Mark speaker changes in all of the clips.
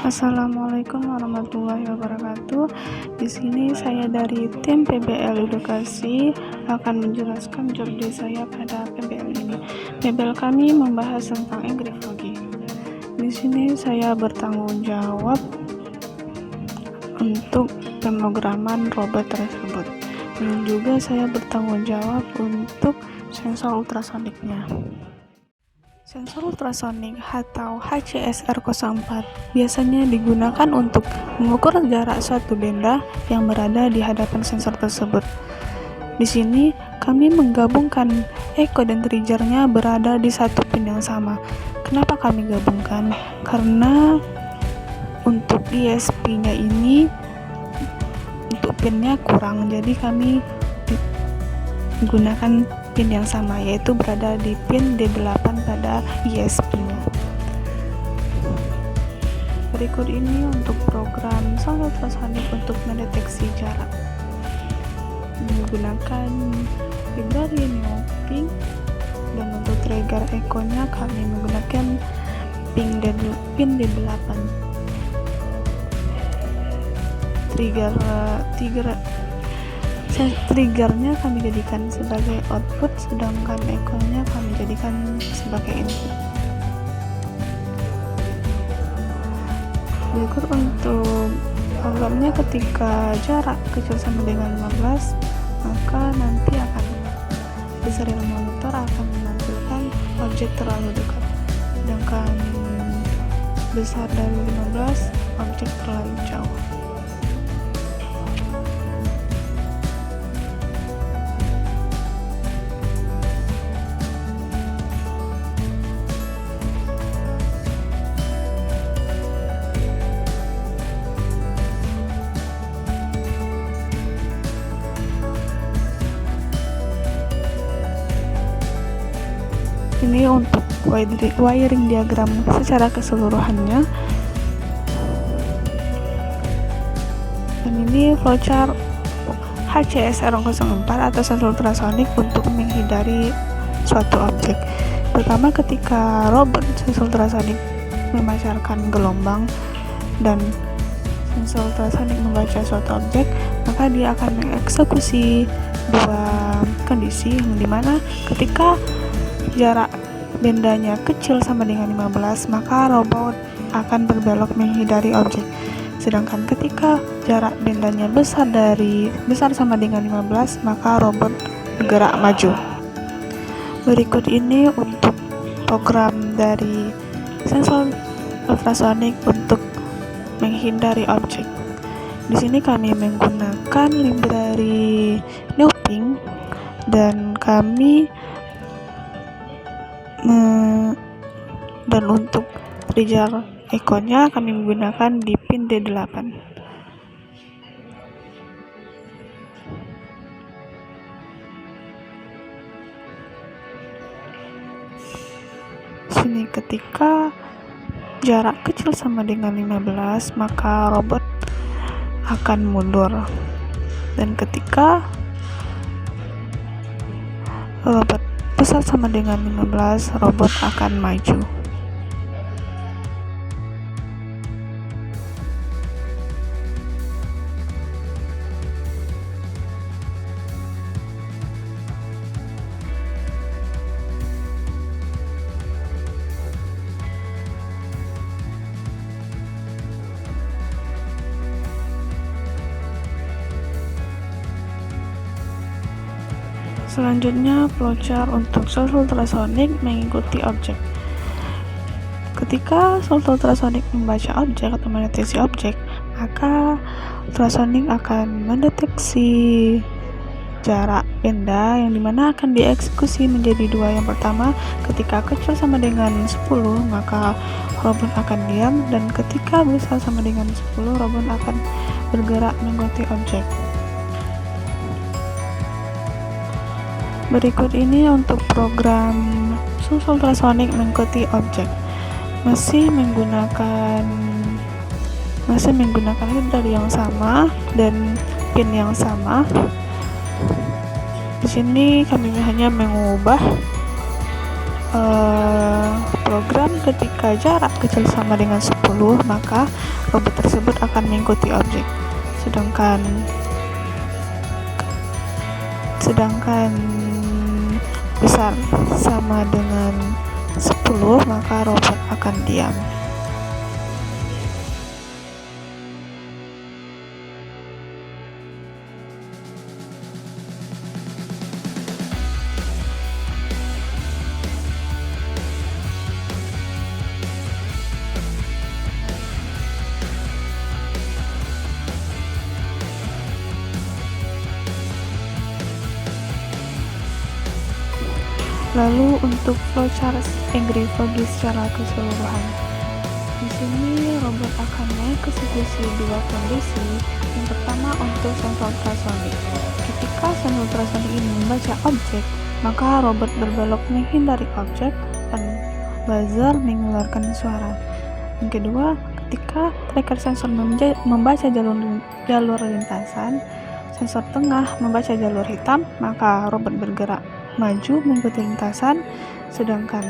Speaker 1: Assalamualaikum warahmatullahi wabarakatuh. Di sini saya dari tim PBL Edukasi akan menjelaskan job desk saya pada PBL ini. PBL kami membahas tentang agriflogi. Di sini saya bertanggung jawab untuk pemrograman robot tersebut. Dan juga saya bertanggung jawab untuk sensor ultrasoniknya. Sensor ultrasonik atau HCSR04 biasanya digunakan untuk mengukur jarak suatu benda yang berada di hadapan sensor tersebut. Di sini kami menggabungkan echo dan triggernya berada di satu pin yang sama. Kenapa kami gabungkan? Karena untuk ISP-nya ini untuk pinnya kurang, jadi kami menggunakan pin yang sama, yaitu berada di pin D8 pada ISP-nya. Berikut ini untuk program sound ultrasonik untuk mendeteksi jarak. Menggunakan library NeoPing, dan untuk trigger echo-nya kami menggunakan pin D8. Triggernya kami jadikan sebagai output, sedangkan echo-nya kami jadikan sebagai input. Berikut untuk programnya, ketika jarak kecil sama dengan 15, maka nanti akan di serial monitor akan menampilkan objek terlalu dekat, sedangkan besar dari 15 objek terlalu jauh. Ini untuk wiring diagram secara keseluruhannya, dan ini flowchart HCSR04 atau sensor ultrasonik untuk menghindari suatu objek. Pertama, ketika robot sensor ultrasonik memancarkan gelombang dan sensor ultrasonik membaca suatu objek, maka dia akan mengeksekusi dua kondisi, yang dimana ketika jarak bendanya kecil sama dengan 15, maka robot akan berbelok menghindari objek. Sedangkan ketika jarak bendanya besar sama dengan 15, maka robot bergerak maju. Berikut ini untuk program dari sensor ultrasonik untuk menghindari objek. Di sini kami menggunakan library NeoPing, dan untuk trigger echo-nya kami menggunakan di pin D8. Sini ketika jarak kecil sama dengan 15, maka robot akan mundur, dan ketika robot besar sama dengan 15, robot akan maju. Selanjutnya, flowchart untuk sensor ultrasonik mengikuti objek. Ketika sensor ultrasonik membaca objek atau mendeteksi objek, maka ultrasonik akan mendeteksi jarak benda, yang dimana akan dieksekusi menjadi dua. Yang pertama, ketika kecil sama dengan 10, maka robot akan diam, dan ketika besar sama dengan 10, robot akan bergerak mengikuti objek. Berikut ini untuk program sensor ultrasonik mengikuti objek. Masih menggunakan library yang sama dan pin yang sama. Di sini kami hanya mengubah program ketika jarak kecil sama dengan 10, maka robot tersebut akan mengikuti objek. Sedangkan besar sama dengan 10, maka robot akan diam. Lalu untuk flowchart Angry Fogy secara keseluruhan, di sini robot akan mengeksekusi dua kondisi. Yang pertama untuk sensor ultrasonik. Ketika sensor ultrasonik ini membaca objek, maka robot berbelok menghindari objek dan buzzer mengeluarkan suara. Yang kedua, ketika tracker sensor membaca jalur lintasan, sensor tengah membaca jalur hitam, maka robot bergerak maju mengikuti lintasan, sedangkan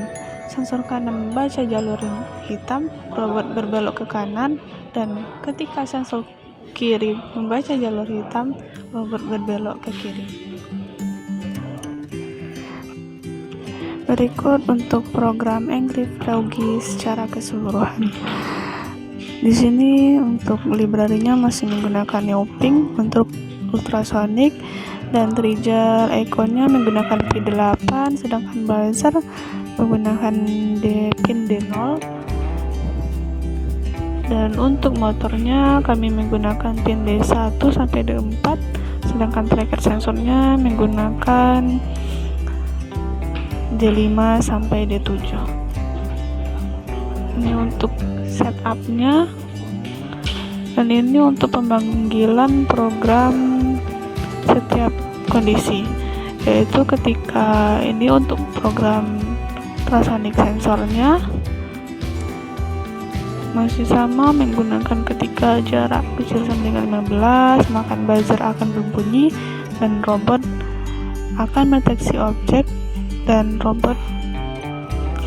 Speaker 1: sensor kanan membaca jalur hitam, robot berbelok ke kanan, dan ketika sensor kiri membaca jalur hitam, robot berbelok ke kiri. Berikut untuk program Angry Fogy secara keseluruhan. Di sini untuk library-nya masih menggunakan Neopink untuk ultrasonic, dan trigger ikonnya menggunakan P8, sedangkan buzzer menggunakan pin D0, dan untuk motornya kami menggunakan pin D1 sampai D4, sedangkan tracker sensornya menggunakan D5 sampai D7. Ini untuk setupnya, dan ini untuk pemanggilan program setiap kondisi, yaitu ketika ini untuk program ultrasonic sensornya masih sama menggunakan ketika jarak kecil sama dengan 15, maka buzzer akan berbunyi dan robot akan mendeteksi objek dan robot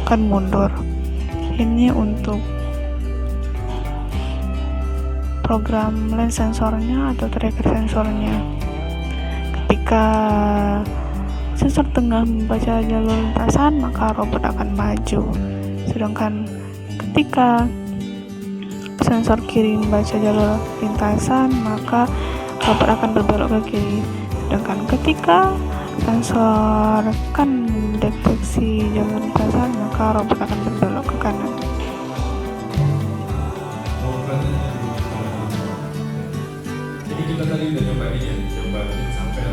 Speaker 1: akan mundur. Ini untuk program lens sensornya atau tracker sensornya. Ketika sensor tengah membaca jalur lintasan, maka robot akan maju. Sedangkan ketika sensor kiri membaca jalur lintasan, maka robot akan berbelok ke kiri. Sedangkan ketika sensor kan mendeteksi jalur lintasan, maka robot akan berbelok ke kanan.
Speaker 2: Jadi kita tadi udah coba ini ya, coba sampai